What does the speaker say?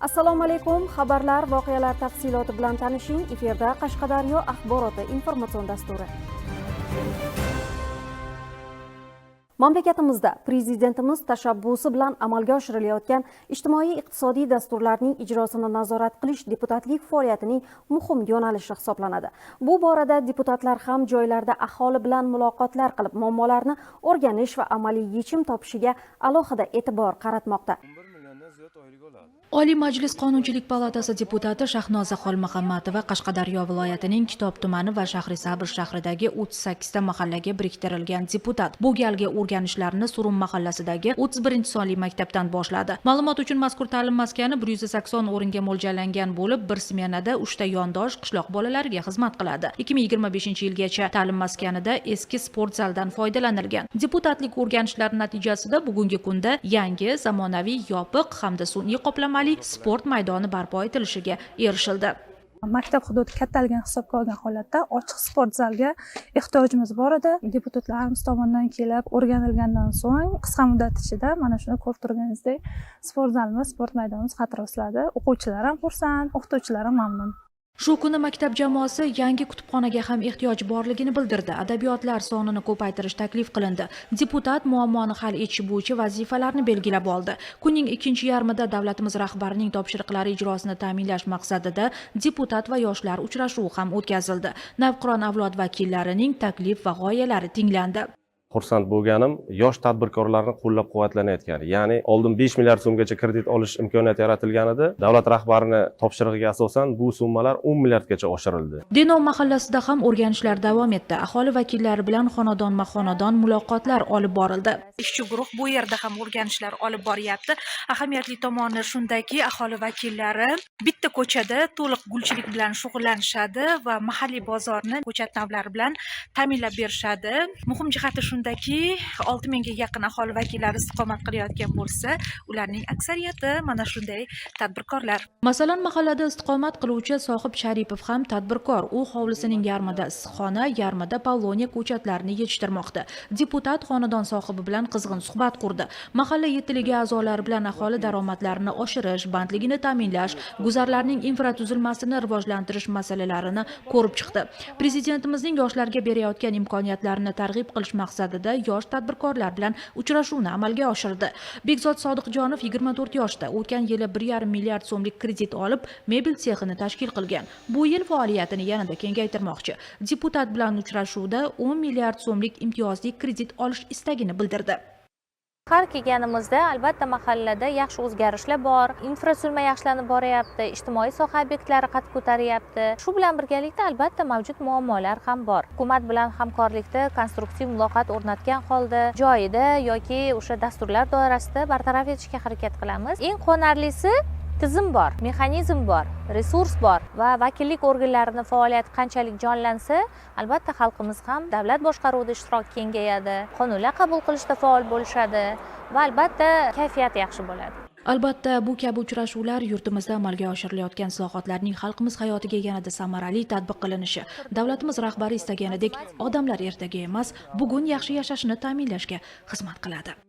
Assalomu alaykum. Xabarlar, voqealar tafsiloti bilan tanishing. Efirda Qashqadaryo axboroti informatsion dasturi. Mamlakatimizda prezidentimiz tashabbusi bilan amalga oshirilayotgan ijtimoiy-iqtisodiy dasturlarning ijrosini nazorat qilish deputatlik faoliyatining muhim yo'nalishi hisoblanadi. Bu borada deputatlar ham joylarda aholi bilan muloqotlar qilib, muammolarni o'rganish va amaliy yechim topishiga alohida e'tibor qaratmoqda. Oliy Majlis Qonunchilik palatasi deputati Shahnoza Xolmuhammadova Qashqadaryo viloyatining Kitob tumani va Shahrisabz shahridagi 38 ta mahallaga biriktirilgan deputat. Bu galgi o'rganishlarni Surum mahallasidagi 31-sonli maktabdan boshladi. Ma'lumot uchun mazkur ta'lim maskani 180 o'ringa mo'ljallangan bo'lib, bir smenada 3 ta yondosh qishloq bolalariga xizmat qiladi. 2025-yilgacha ta'lim maskanida eski sport zaldan foydalanilgan. Deputatlik o'rganishlari natijasida bugungi kunda yangi, zamonaviy, yopiq hamda sun'iy qoplama sport maydoni barpo etilishiga erishildi. Maktab hududi kattaligini hisobga olgan holatda ochiq sport zalga ehtiyojimiz bor edi. Deputatlarimiz tomonidan kelib o'rganilgandan so'ng qisqa muddat ichida mana shuni ko'rib turganingizdek sport zalimiz, sport maydonimiz qad rostladi. O'quvchilar ham xursand, o'qituvchilar ham mamnun. Shu kuni maktab jamoasi yangi kutubxonaga ham ehtiyoj borligini bildirdi. Adabiyotlar sonini ko'paytirish taklif qilindi. Deputat muammoni hal etish bo'yicha vazifalarni belgilab oldi. Kunning ikkinchi yarmida davlatimiz rahbarining topshiriqlari ijrosini ta'minlash maqsadida deputat va yoshlar uchrashuvi ham o'tkazildi. Navqiron avlod vakillarining taklif va g'oyalari tinglandi. Xursand bo'lganim yosh tadbirkorlarni qo'llab-quvvatlanayotgani, ya'ni oldin 5 milliard so'mgacha kredit olish imkoniyati yaratilgan edi. Davlat rahbarining topshirig'iga asosan bu summalar 10 milliardgacha oshirildi. Denov mahallasida ham o'rganishlar davom etdi. Aholi vakillari bilan xonadonma-xonadon muloqotlar olib borildi. Ishchi guruh bu yerda ham o'rganishlar olib boryapti. Ahamiyatli tomoni shundaki, aholi vakillari bitta ko'chada to'liq gulchilik bilan shug'ullanishadi va mahalliy bozorni ko'chat navlari bilan ta'minlab berishadi. Muhim jihati shundaki, 6000 ga yaqin aholi vakillari istiqomat qilayotgan bo'lsa, ularning aksariyati mana shunday tadbirkorlar. Masalan, mahallada istiqomat qiluvchi Sohib Sharipov ham tadbirkor. U hovlisining yarmida issiqxona, yarmida Poloniya ko'chatlarini yetishtirmoqda. Deputat xonadon sohibi bilan qizg'in suhbat qurdi. Mahalla yetiligi a'zolari bilan aholi daromadlarini oshirish, bandligini ta'minlash, guzarlarning infratuzilmasini rivojlantirish masalalarini ko'rib chiqdi. Prezidentimizning yoshlarga berayotgan imkoniyatlarini targ'ib qilish maqsadida yosh tadbirkorlar bilan uchrashuvni amalga oshirdi. Bekzod Sodiqjonov 24 yoshda. O'tgan yili 1,5 milliard so'mlik kredit olib, mebel sexini tashkil qilgan. Bu yil faoliyatini yanada kengaytirmoqchi. Deputat bilan uchrashuvda 10 milliard so'mlik imtiyozli kredit olish istagini bildirdi. Har kelganimizda albatta mahallada yaxshi o'zgarishlar bor, infratuzilma yaxshilanib boryapti, ijtimoiy soha obyektlari qad ko'taryapti. Shu bilan birgalikda albatta mavjud muammolar ham bor. Hukumat bilan hamkorlikda konstruktiv muloqot o'rnatgan holda joyida yoki o'sha dasturlar doirasida bartaraf etishga harakat qilamiz. Eng quvonarlisi tizim bor, mexanizm bor, resurs bor va vakillik organlarining faoliyati qanchalik jonlansa, albatta xalqimiz ham davlat boshqaruvida ishtiroki kengayadi, qonunlar qabul qilishda faol bo'lishadi va albatta kayfiyat yaxshi bo'ladi. Albatta, bu kabi uchrashuvlar yurtimizda amalga oshirilayotgan islohotlarning xalqimiz hayotiga yanada samarali tatbiq qilinishi, davlatimiz rahbari istaganidek odamlar ertaga emas, bugun yaxshi yashashini ta'minlashga xizmat qiladi.